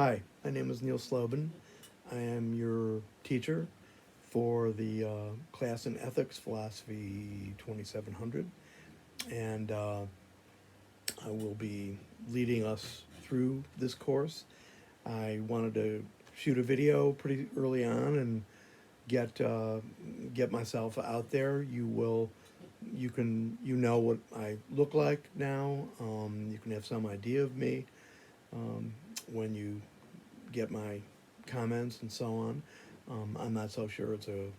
Hi, my name is Neil Slobin. I am your teacher for the class in Ethics Philosophy 2700, and I will be leading us through this course. I wanted to shoot a video pretty early on and get myself out there. You know what I look like now. You can have some idea of me um, when you get my comments and so on. I'm not so sure it's a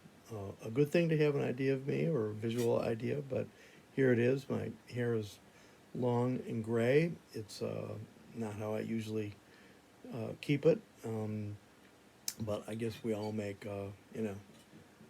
good thing to have an idea of me or a visual idea, but here it is. My hair is long and gray. It's not how I usually keep it, but I guess we all make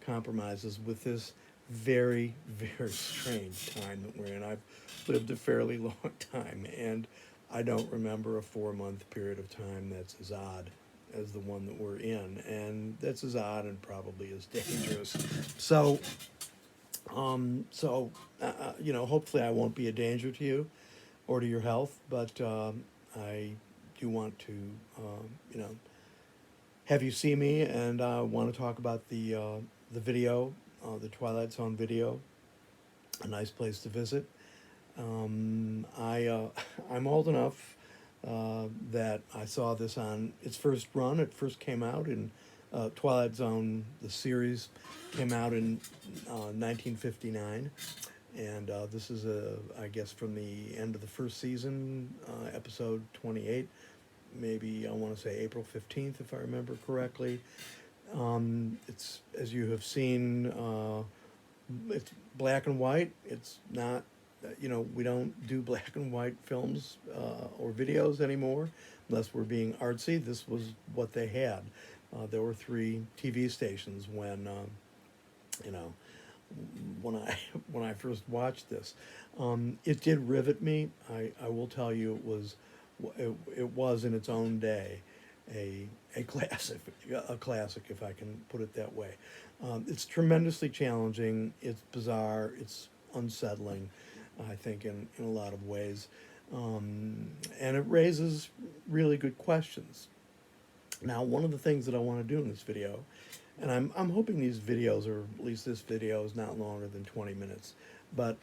compromises with this very, very strange time that we're in. I've lived a fairly long time, and I don't remember a 4-month period of time that's as odd as the one that we're in, and that's as odd and probably as dangerous. So, hopefully I won't be a danger to you or to your health, but I do want to, you know, have you see me, and want to talk about the video, the Twilight Zone video, a nice place to visit. I'm old enough that I saw this on its first run. It first came out in Twilight Zone. The series came out in 1959, and this is I guess from the end of the first season, episode 28. Maybe I want to say April 15th, if I remember correctly. It's, as you have seen, it's black and white. It's not, we don't do black and white films or videos anymore unless we're being artsy. This was what they had. There were 3 TV stations you know, when I when I first watched this. It did rivet me. I will tell you, it was in its own day a classic, if I can put it that way. It's tremendously challenging. It's bizarre. It's unsettling, I think, in a lot of ways, and it raises really good questions. Now, one of the things that I want to do in this video, and I'm hoping these videos, or at least this video, is not longer than 20 minutes, but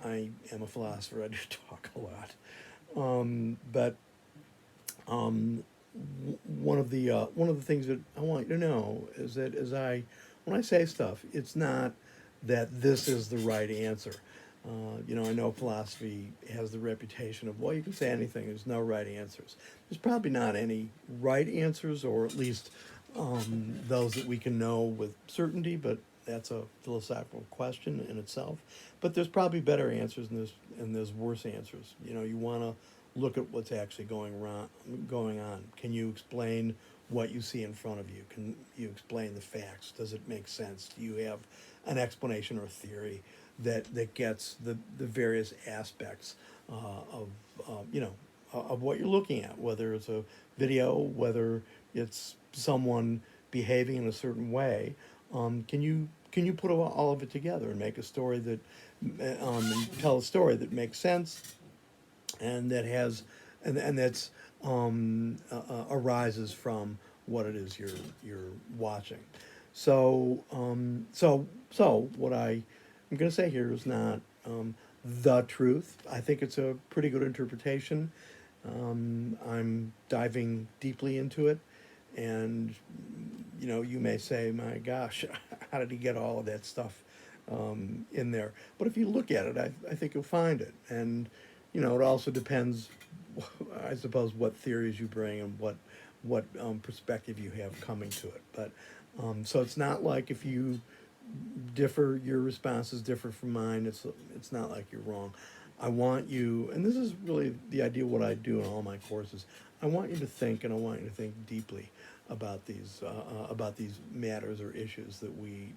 I am a philosopher. I do talk a lot. But one of the things that I want you to know is that when I say stuff, it's not that this is the right answer. I know philosophy has the reputation of, well, you can say anything. There's no right answers. There's probably not any right answers, or at least those that we can know with certainty. But that's a philosophical question in itself. But there's probably better answers, and there's worse answers. You want to look at what's actually going on. Can you explain what you see in front of you? Can you explain the facts? Does it make sense? Do you have an explanation or theory that gets the various aspects of what you're looking at, whether it's a video, whether it's someone behaving in a certain way? Can you put all of it together and make a story that and tell a story that makes sense, and that has and that's arises from what it is you're watching. So what I'm going to say here is not the truth. I think it's a pretty good interpretation. I'm diving deeply into it, and you may say, "My gosh, how did he get all of that stuff in there?" But if you look at it, I think you'll find it. And it also depends, I suppose, what theories you bring and what perspective you have coming to it. But so it's not like if you differ, your responses differ from mine. It's not like you're wrong. I want you, and this is really the idea of what I do in all my courses. I want you to think, and I want you to think deeply about these matters or issues that we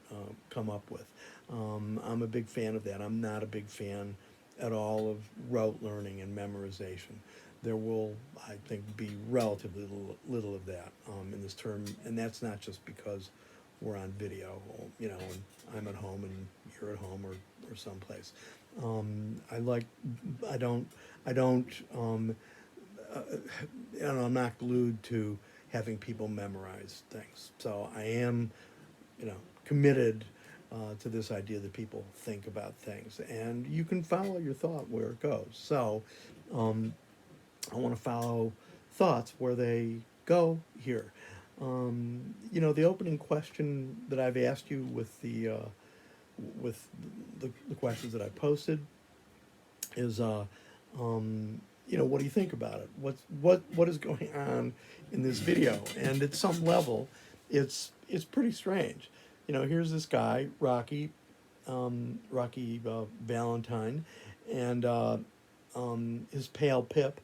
come up with. I'm a big fan of that. I'm not a big fan at all of rote learning and memorization. There will, I think, be relatively little of that in this term, and that's not just because we're on video, and I'm at home and you're at home or someplace. I'm not glued to having people memorize things. So I am, committed to this idea that people think about things, and you can follow your thought where it goes. So I want to follow thoughts where they go here. The opening question that I've asked you with the questions that I posted is, what do you think about it? What is going on in this video? And at some level, it's pretty strange. Here's this guy, Rocky Valentine, and his pale Pip.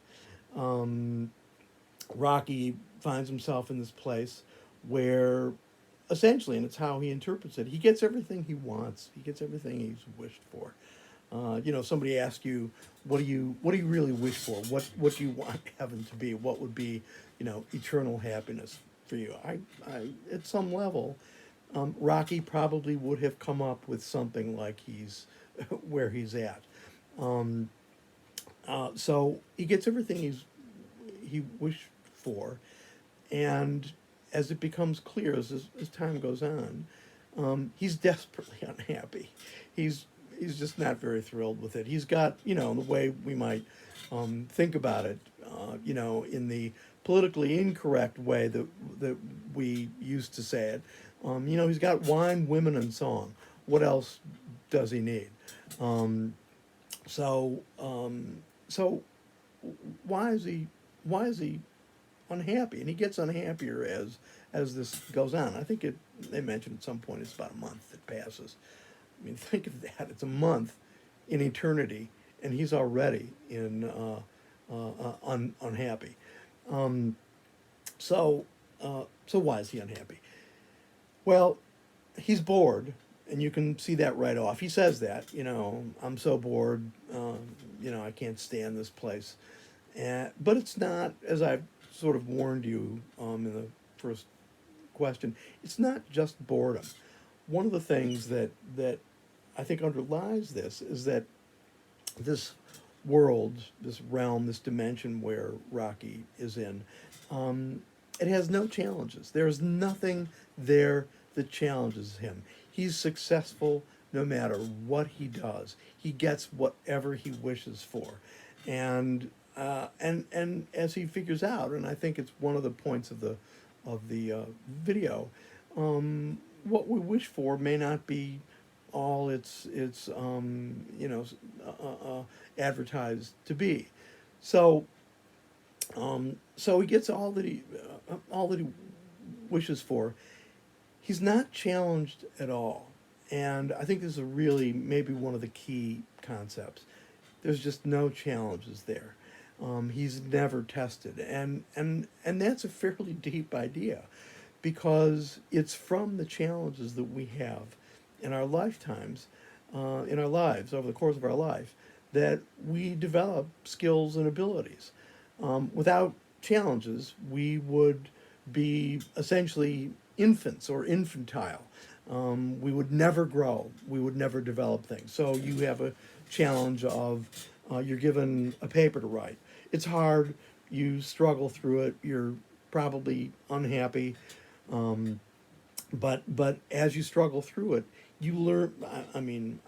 Rocky finds himself in this place where, essentially, and it's how he interprets it, he gets everything he wants. He gets everything he's wished for. Somebody asks you, what do you really wish for? What do you want heaven to be? What would be, eternal happiness for you? I at some level, Rocky probably would have come up with something like he's where he's at. So he gets everything he wished for, and as it becomes clear as time goes on, he's desperately unhappy. He's just not very thrilled with it. He's got, the way we might think about it, in the politically incorrect way that we used to say it. He's got wine, women, and song. What else does he need? So why is he unhappy? And he gets unhappier as this goes on. I think they mentioned at some point it's about a month that passes. I mean, think of that. It's a month in eternity, and he's already unhappy. So why is he unhappy? Well, he's bored, and you can see that right off. He says that, I'm so bored, I can't stand this place. But it's not, as I've sort of warned you in the first question, it's not just boredom. One of the things that I think underlies this is that this world, this realm, this dimension where Rocky is in, it has no challenges. There's nothing there that challenges him. He's successful no matter what he does. He gets whatever he wishes for. And as he figures out, and I think it's one of the points of the video, what we wish for may not be all it's advertised to be. So he gets all that he wishes for. He's not challenged at all, and I think this is really maybe one of the key concepts. There's just no challenges there. He's never tested, and that's a fairly deep idea, because it's from the challenges that we have in our lifetimes, in our lives, over the course of our life, that we develop skills and abilities. Without challenges, we would be essentially infants or infantile. We would never grow. We would never develop things. So you have a challenge of you're given a paper to write. It's hard. You struggle through it. You're probably unhappy. But as you struggle through it, you learn,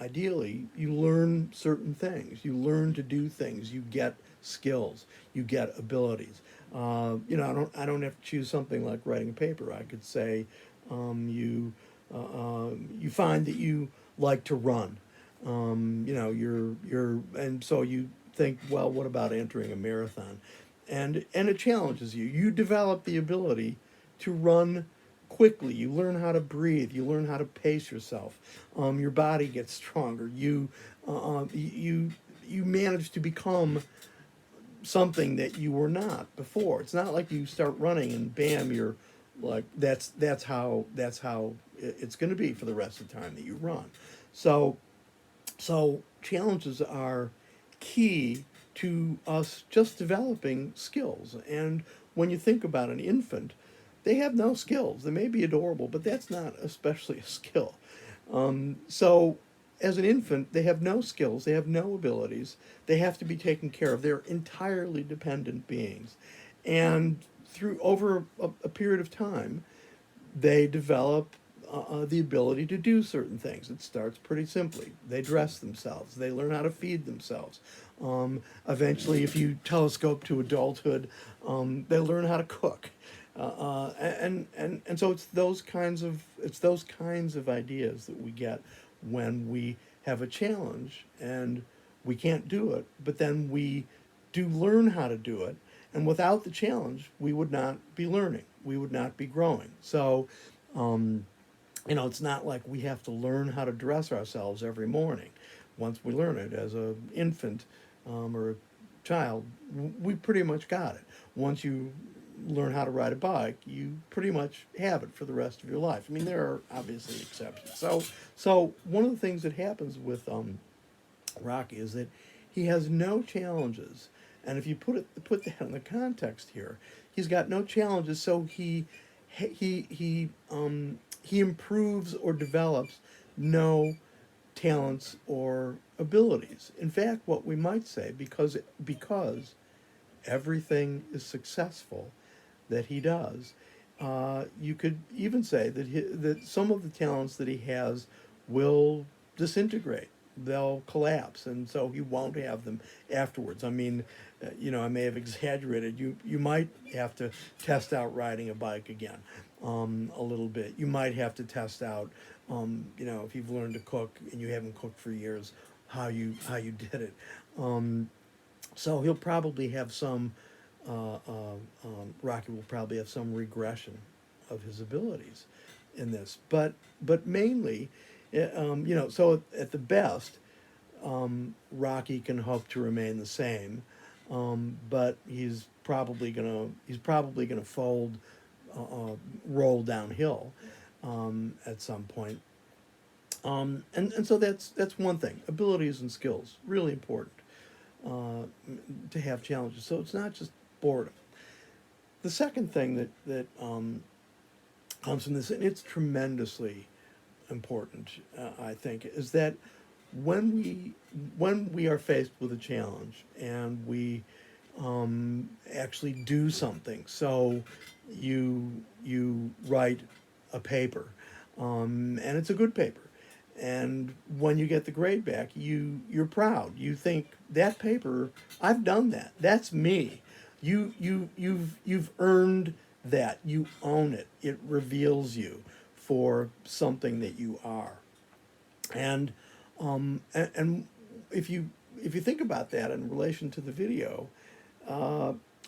ideally, you learn certain things. You learn to do things. You get skills. You get abilities. I don't have to choose something like writing a paper. I could say you find that you like to run. And so you think, well, what about entering a marathon? And it challenges you. You develop the ability to run quickly. You learn how to breathe. You learn how to pace yourself. Your body gets stronger. You manage to become something that you were not before. It's not like you start running and bam, you're like that's how it's going to be for the rest of the time that you run. So challenges are key to us just developing skills. And when you think about an infant, they have no skills. They may be adorable, but that's not especially a skill. So as an infant, they have no skills. They have no abilities. They have to be taken care of. They're entirely dependent beings. And through over a period of time, they develop the ability to do certain things. It starts pretty simply. They dress themselves. They learn how to feed themselves. Eventually, if you telescope to adulthood, they learn how to cook. And so it's those kinds of ideas that we get when we have a challenge and we can't do it, but then we do learn how to do it. And without the challenge, we would not be learning. We would not be growing. So, it's not like we have to learn how to dress ourselves every morning. Once we learn it as an infant or a child, we pretty much got it. Once you learn how to ride a bike, you pretty much have it for the rest of your life. I mean, there are obviously exceptions. So one of the things that happens with Rocky is that he has no challenges, and if you put that in the context here, he's got no challenges. So he improves or develops no talents or abilities. In fact, what we might say, because everything is successful that he does, you could even say that some of the talents that he has will disintegrate. They'll collapse, and so he won't have them afterwards. I mean, I may have exaggerated. You might have to test out riding a bike again a little bit. You might have to test out, if you've learned to cook and you haven't cooked for years, how you did it. So he'll probably have some. Rocky will probably have some regression of his abilities in this, but mainly, so at the best, Rocky can hope to remain the same, but he's probably gonna fold, roll downhill at some point. And so that's one thing. Abilities and skills, really important to have challenges. So it's not just boredom. The second thing that comes from this, and it's tremendously important, I think, is that when we are faced with a challenge and we actually do something, so you write a paper, and it's a good paper, and when you get the grade back, you're proud. You think, that paper, I've done that. That's me. You've earned that. You own it. It reveals you for something that you are. And if you think about that in relation to the video,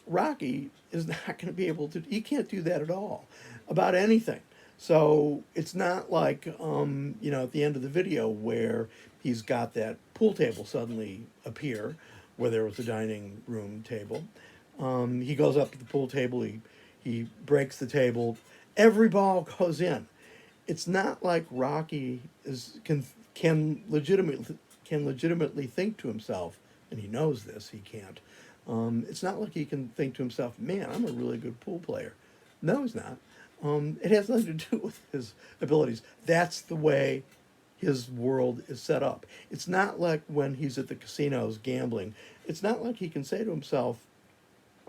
Rocky is not going to be able to. He can't do that at all about anything. So it's not like at the end of the video where he's got that pool table suddenly appear, where there was a dining room table. He goes up to the pool table. He breaks the table. Every ball goes in. It's not like Rocky can legitimately think to himself, and he knows this. He can't. It's not like he can think to himself, "Man, I'm a really good pool player." No, he's not. It has nothing to do with his abilities. That's the way his world is set up. It's not like when he's at the casinos gambling. It's not like he can say to himself,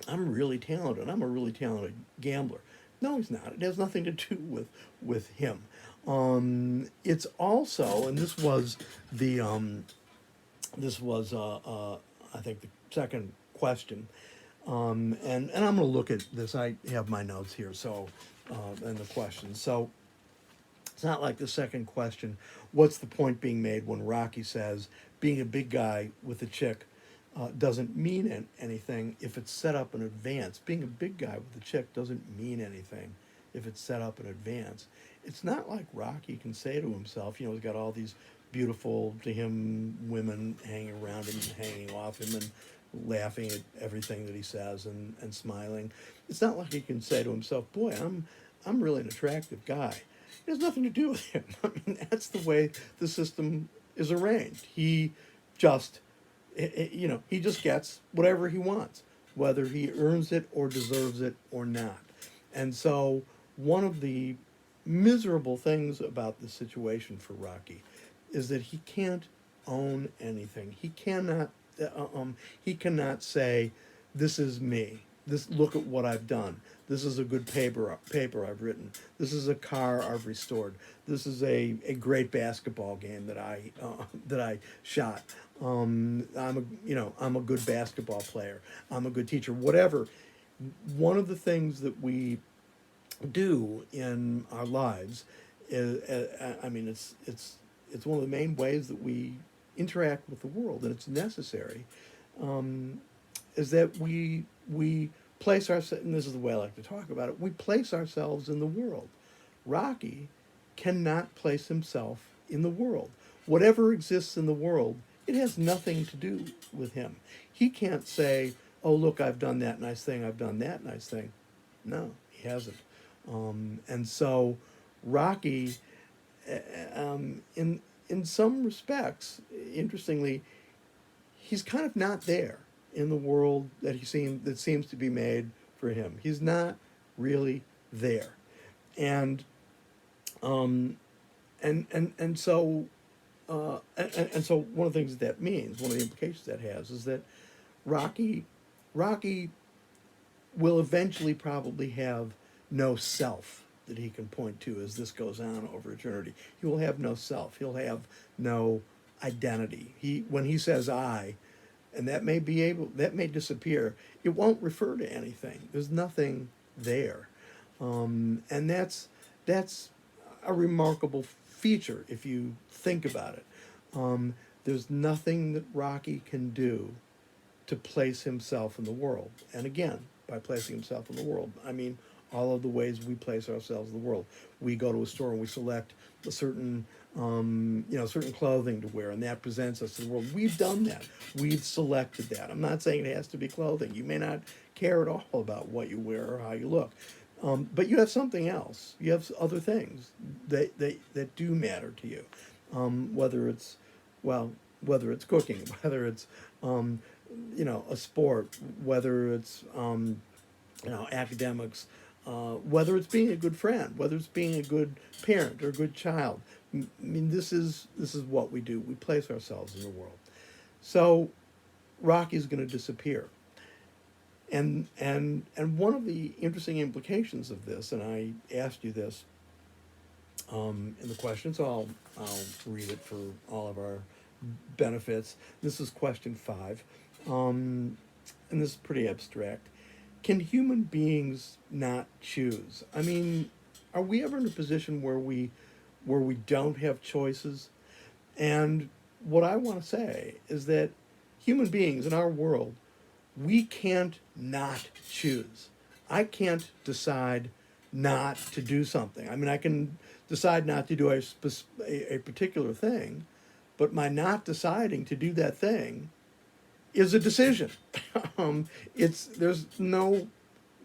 "I'm really talented. I'm a really talented gambler." No, he's not. It has nothing to do with him. It's also, and this was I think the second question, and I'm going to look at this. I have my notes here, so and the questions. So it's not like the second question. What's the point being made when Rocky says being a big guy with a chick doesn't mean anything if it's set up in advance? Being a big guy with a chick doesn't mean anything if it's set up in advance. It's not like Rocky can say to himself, he's got all these beautiful, to him, women hanging around him and hanging off him and laughing at everything that he says and smiling. It's not like he can say to himself, "Boy, I'm really an attractive guy." It has nothing to do with him. I mean, that's the way the system is arranged. He just gets whatever he wants, whether he earns it or deserves it or not. And so one of the miserable things about this situation for Rocky is that he can't own anything. He cannot say, "This is me." this, look at what I've done. This is a good paper I've written. This is a car I've restored. This is a great basketball game that I shot. I'm a good basketball player. I'm a good teacher. Whatever. One of the things that we do in our lives is, it's one of the main ways that we interact with the world, and it's necessary. Is that we place ourselves, and this is the way I like to talk about it, we place ourselves in the world. Rocky cannot place himself in the world. Whatever exists in the world, it has nothing to do with him. He can't say, oh, look, I've done that nice thing, I've done that nice thing. No, he hasn't. And so Rocky, in some respects, interestingly, he's kind of not there in the world that seems to be made for him. He's not really there, and so one of the things that means, one of the implications that has, is that Rocky will eventually probably have no self that he can point to as this goes on over eternity. He will have no self. He'll have no identity. When he says I, and that may disappear, it won't refer to anything. There's nothing there. And that's a remarkable feature if you think about it. There's nothing that Rocky can do to place himself in the world. And again, by placing himself in the world, I mean all of the ways we place ourselves in the world. We go to a store and we select a certain clothing to wear, and that presents us to the world. We've done that. We've selected that. I'm not saying it has to be clothing. You may not care at all about what you wear or how you look, but you have something else. You have other things that do matter to you, whether it's cooking, whether it's a sport, whether it's academics, whether it's being a good friend, whether it's being a good parent or a good child. I mean, this is what we do. We place ourselves in the world. So Rocky's going to disappear. And one of the interesting implications of this, and I asked you this in the question, so I'll read it for all of our benefits. This is question 5, and this is pretty abstract. Can human beings not choose? I mean, are we ever in a position where we don't have choices? And what I want to say is that human beings in our world, we can't not choose. I can't decide not to do something. I mean, I can decide not to do a particular thing, but my not deciding to do that thing is a decision. There's no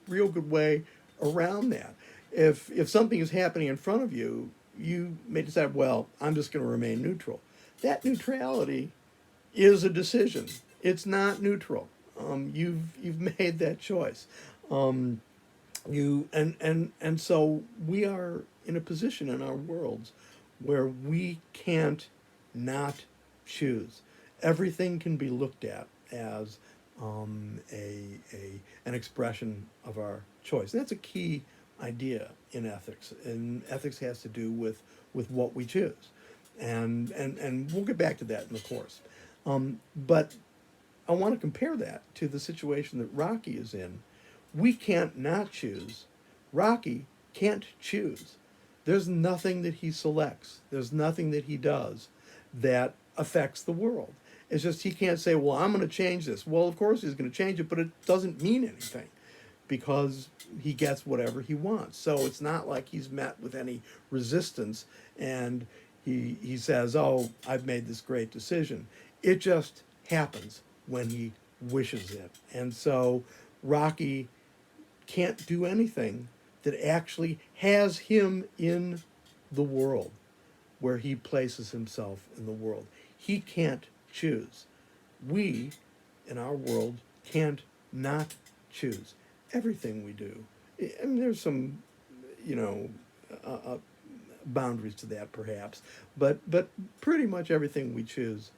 real good way around that. If something is happening in front of you, you may decide, well, I'm just going to remain neutral. That neutrality is a decision. It's not neutral. You've made that choice. And so we are in a position in our worlds where we can't not choose. Everything can be looked at as an expression of our choice. And that's a key idea in ethics. And ethics has to do with what we choose. And we'll get back to that in the course. But I want to compare that to the situation that Rocky is in. We can't not choose. Rocky can't choose. There's nothing that he selects. There's nothing that he does that affects the world. It's just he can't say, well, I'm going to change this. Well, of course he's going to change it, but it doesn't mean anything because he gets whatever he wants. So it's not like he's met with any resistance and he says, oh, I've made this great decision. It just happens when he wishes it. And so Rocky can't do anything that actually has him in the world, where he places himself in the world. He can't choose. We, in our world, can't not choose. Everything we do. I mean, there's some, boundaries to that, perhaps, but pretty much everything we choose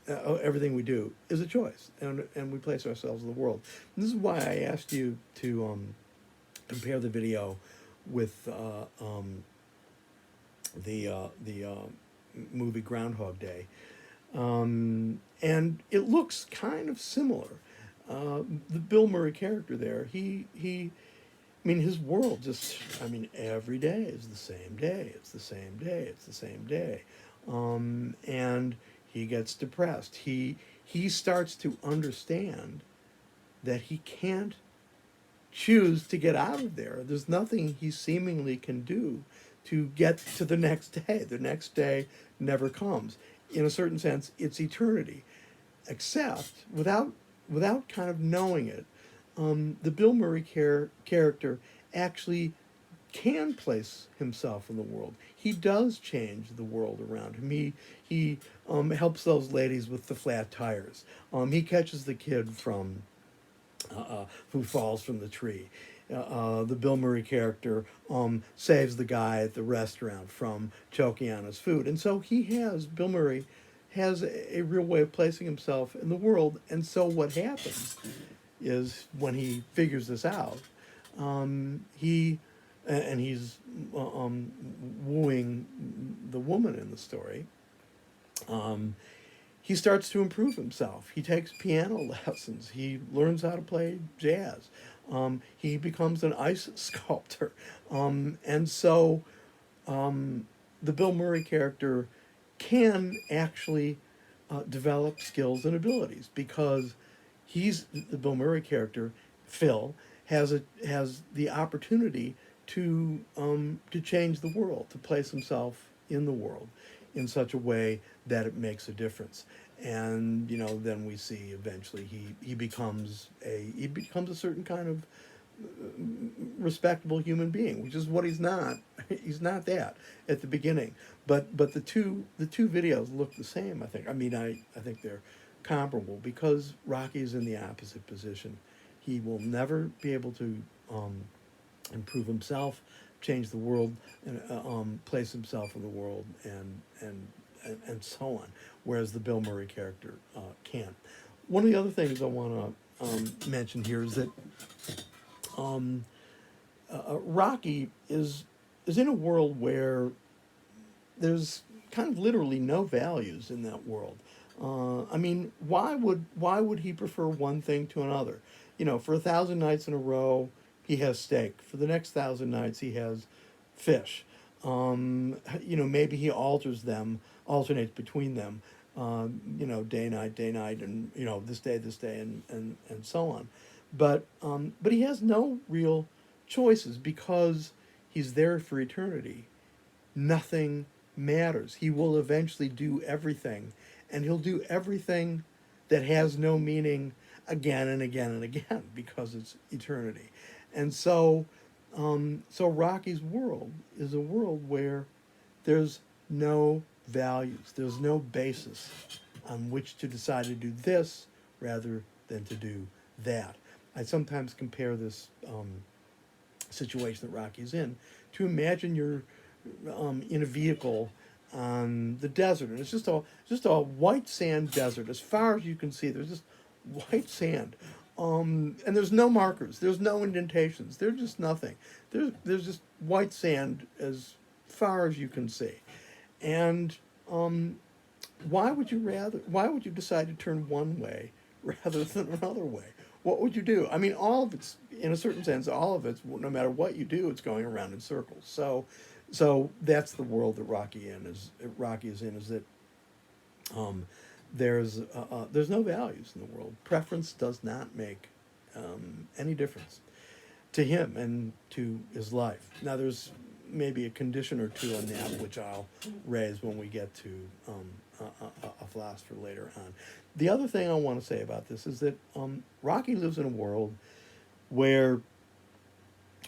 everything we do is a choice, and we place ourselves in the world. And this is why I asked you to compare the video with the movie Groundhog Day, and it looks kind of similar. The Bill Murray character there, I mean, his world just, I mean, every day is the same day. It's the same day. It's the same day. And he gets depressed. He starts to understand that he can't choose to get out of there. There's nothing he seemingly can do to get to the next day. The next day never comes. In a certain sense, it's eternity. Except, without kind of knowing it, the Bill Murray character actually can place himself in the world. He does change the world around him. He helps those ladies with the flat tires. He catches the kid from who falls from the tree. The Bill Murray character saves the guy at the restaurant from choking on his food. And so Bill Murray has a real way of placing himself in the world. And so what happens is, when he figures this out, he's wooing the woman in the story. He starts to improve himself. He takes piano lessons. He learns how to play jazz. He becomes an ice sculptor. And so the Bill Murray character can actually develop skills and abilities, because the Bill Murray character, Phil, has the opportunity to change the world, to place himself in the world in such a way that it makes a difference. And then we see eventually he becomes a certain kind of respectable human being, which is what he's not. He's not that at the beginning. But the two videos look the same, I think. I mean, I think they're comparable, because Rocky's in the opposite position. He will never be able to improve himself, change the world, and place himself in the world, and so on. Whereas the Bill Murray character can. One of the other things I want to mention here is that Rocky is in a world where there's kind of literally no values in that world. I mean, why would he prefer one thing to another? For 1,000 nights in a row, he has steak. For the next 1,000 nights, he has fish. Maybe he alternates between them. Day, night, and this day, and so on. But he has no real choices, because he's there for eternity. Nothing matters. He will eventually do everything, and he'll do everything that has no meaning again and again and again, because it's eternity. And so Rocky's world is a world where there's no values, there's no basis on which to decide to do this rather than to do that. I sometimes compare this situation that Rocky's in to imagine you're in a vehicle on the desert, and it's just a white sand desert. As far as you can see, there's just white sand, and there's no markers, there's no indentations, there's just nothing. There's just white sand as far as you can see. And why would you decide to turn one way rather than another way? What would you do? I mean, all of it's, in a certain sense, no matter what you do, it's going around in circles. So that's the world that Rocky is in, is that there's no values in the world. Preference does not make any difference to him and to his life. Now, there's maybe a condition or two on that, which I'll raise when we get to a philosopher later on. The other thing I want to say about this is that Rocky lives in a world where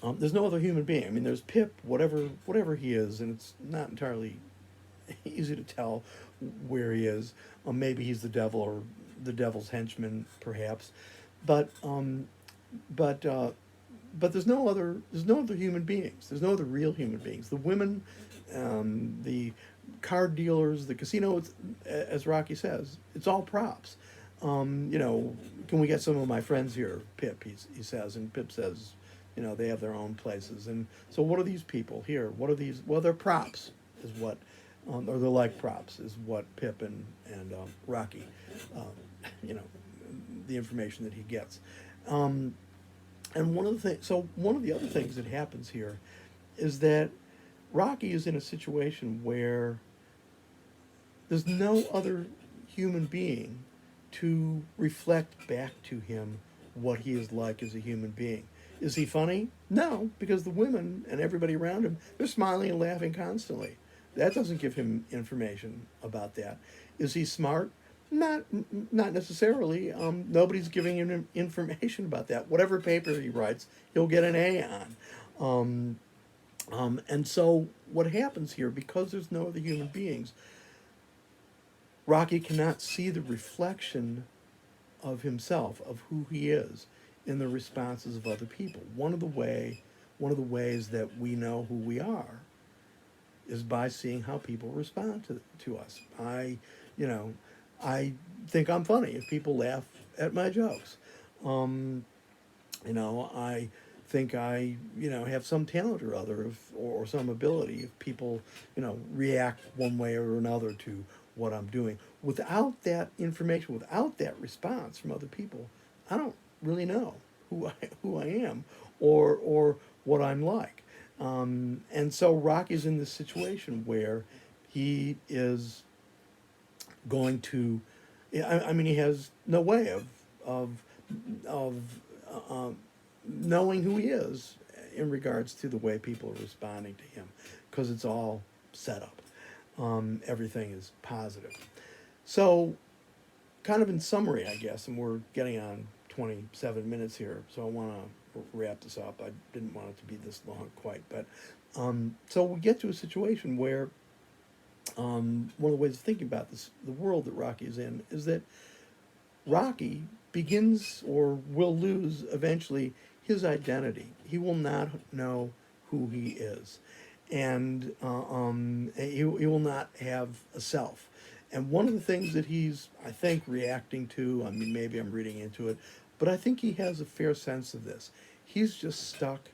there's no other human being. I mean, there's Pip, whatever he is, and it's not entirely easy to tell where he is. Maybe he's the devil, or the devil's henchman, perhaps. But there's no other human beings. There's no other real human beings. The women, the card dealers, the casino, as Rocky says, it's all props. You know, can we get some of my friends here, Pip, he says, and Pip says, you know, they have their own places. And so what are these people here? What are these? Well, they're props, is what, or they're like props, is what Pip and Rocky, you know, the information that he gets. And one of the other things that happens here is that Rocky is in a situation where there's no other human being to reflect back to him what he is like as a human being. Is he funny? No, because the women and everybody around him, they're smiling and laughing constantly. That doesn't give him information about that. Is he smart? Not necessarily. Nobody's giving him information about that. Whatever paper he writes, he'll get an A on. And so what happens here, because there's no other human beings, Rocky cannot see the reflection of himself, of who he is, in the responses of other people. One of the ways that we know who we are is by seeing how people respond to us. I think I'm funny if people laugh at my jokes. I think I have some talent or other, or some ability, if people react one way or another to what I'm doing. Without that information, without that response from other people, I don't really know who I am or what I'm like. And so Rocky's in this situation where he is going to, he has no way of knowing who he is in regards to the way people are responding to him, because it's all set up. Everything is positive. So, kind of in summary, I guess, and we're getting on 27 minutes here, so I want to wrap this up. I didn't want it to be this long quite, but so we get to a situation where one of the ways of thinking about this, the world that Rocky is in, is that Rocky begins or will lose eventually his identity. He will not know who he is, and he will not have a self. And one of the things that he's, I think, reacting to, maybe I'm reading into it, but I think he has a fair sense of this. He's just stuck,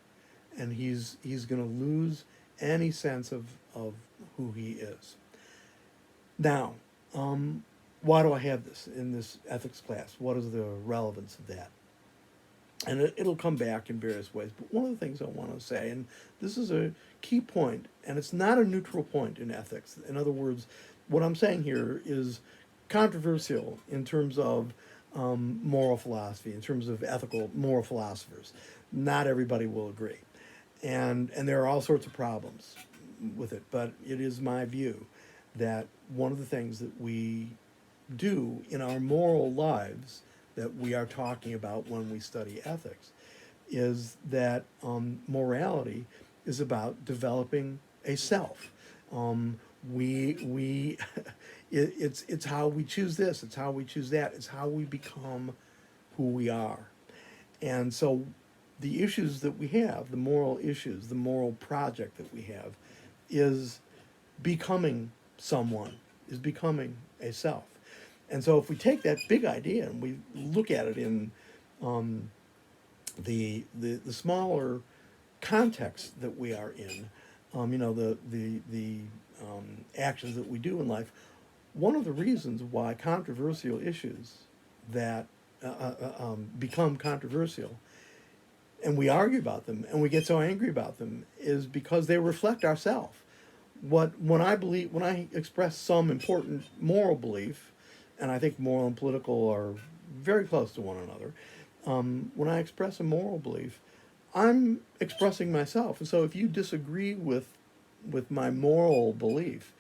and he's going to lose any sense of who he is. Now, why do I have this in this ethics class? What is the relevance of that? And it'll come back in various ways. But one of the things I want to say, and this is a key point, and it's not a neutral point in ethics. In other words, what I'm saying here is controversial in terms of moral philosophy, in terms of ethical moral philosophers. Not everybody will agree. And there are all sorts of problems with it. But it is my view that one of the things that we do in our moral lives that we are talking about when we study ethics is that morality is about developing a self. It's how we choose this, it's how we choose that, it's how we become who we are. And so the issues that we have, the moral issues, the moral project that we have, is becoming someone, is becoming a self. And so if we take that big idea and we look at it in the smaller context that we are in, the actions that we do in life, one of the reasons why controversial issues that become controversial, and we argue about them and we get so angry about them, is because they reflect ourselves. When I express some important moral belief, and I think moral and political are very close to one another, when I express a moral belief, I'm expressing myself. And so if you disagree with my moral belief,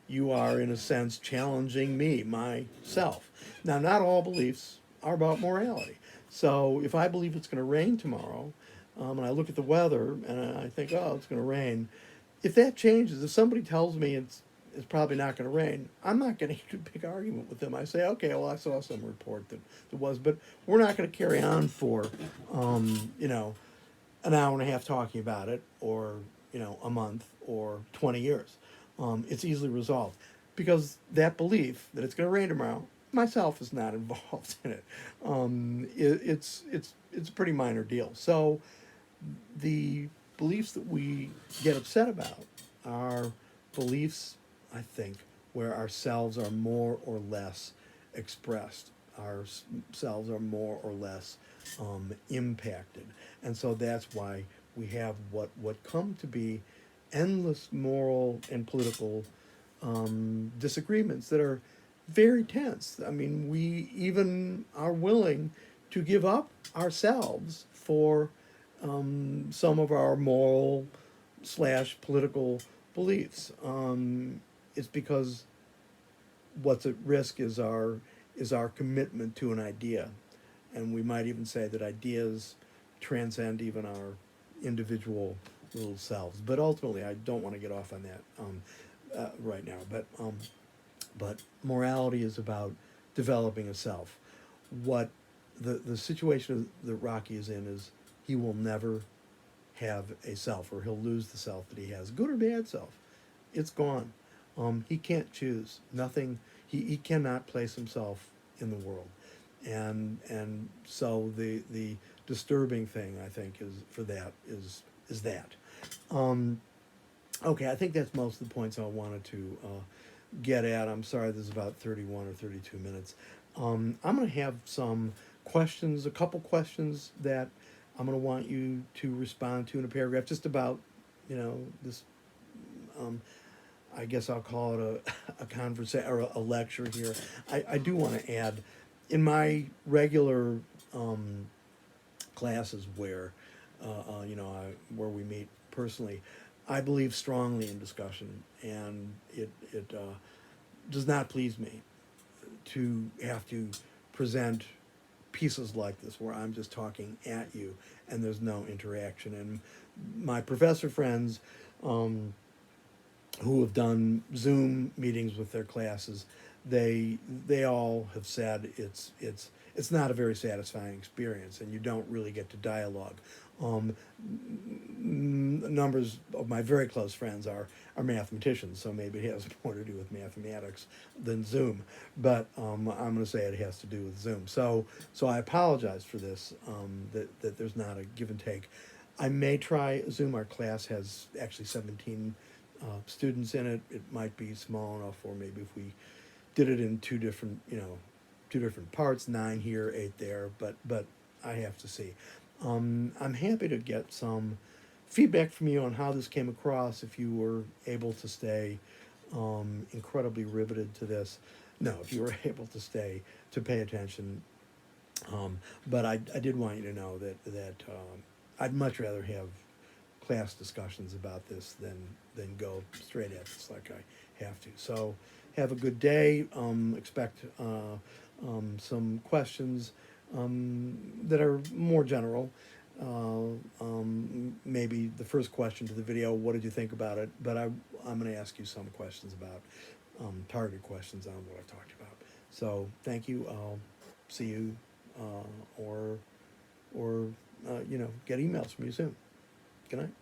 you are, in a sense, challenging me, myself. Now, not all beliefs are about morality. So if I believe it's going to rain tomorrow, and I look at the weather and I think, oh, it's going to rain, if that changes, if somebody tells me it's probably not going to rain, I'm not going to get a big argument with them. I say, okay, well, I saw some report that there was, but we're not going to carry on for, an hour and a half talking about it, or, a month, or 20 years. it's easily resolved. Because that belief that it's going to rain tomorrow, myself is not involved in it. It's a pretty minor deal. So the beliefs that we get upset about are beliefs, I think, where ourselves are more or less expressed, ourselves are more or less impacted. And so that's why we have what come to be endless moral and political disagreements that are very tense. I mean, we even are willing to give up ourselves for some of our moral slash political beliefs. It's because what's at risk is our commitment to an idea, and we might even say that ideas transcend even our individual little selves. But ultimately, I don't want to get off on that right now. But morality is about developing a self. What the situation that Rocky is in is he will never have a self, or he'll lose the self that he has, good or bad self. It's gone. He can't choose. Nothing. He cannot place himself in the world, and so the disturbing thing, I think, is for that is that. Okay, I think that's most of the points I wanted to get at. I'm sorry, this is about 31 or 32 minutes. I'm going to have some questions, a couple questions that I'm going to want you to respond to in a paragraph, just about, this. I guess I'll call it a conversation or a lecture here. I do want to add, in my regular classes where, where we meet personally, I believe strongly in discussion, and it does not please me to have to present pieces like this where I'm just talking at you and there's no interaction. And my professor friends who have done Zoom meetings with their classes, they all have said it's not a very satisfying experience, and you don't really get to dialogue. Numbers of my very close friends are mathematicians, so maybe it has more to do with mathematics than Zoom. But I'm going to say it has to do with Zoom. So I apologize for this, that there's not a give and take. I may try Zoom. Our class has actually 17 students in it. It might be small enough, or maybe if we did it in two different parts, 9 here, 8 there. But I have to see. I'm happy to get some feedback from you on how this came across, if you were able to stay incredibly riveted to this. No, if you were able to stay to pay attention. But I did want you to know that I'd much rather have class discussions about this than go straight at this like I have to. So have a good day. Expect some questions that are more general. Maybe the first question to the video, what did you think about it? But I'm going to ask you some questions about, targeted questions on what I talked about. So thank you. I'll see you, or get emails from you soon. Good night.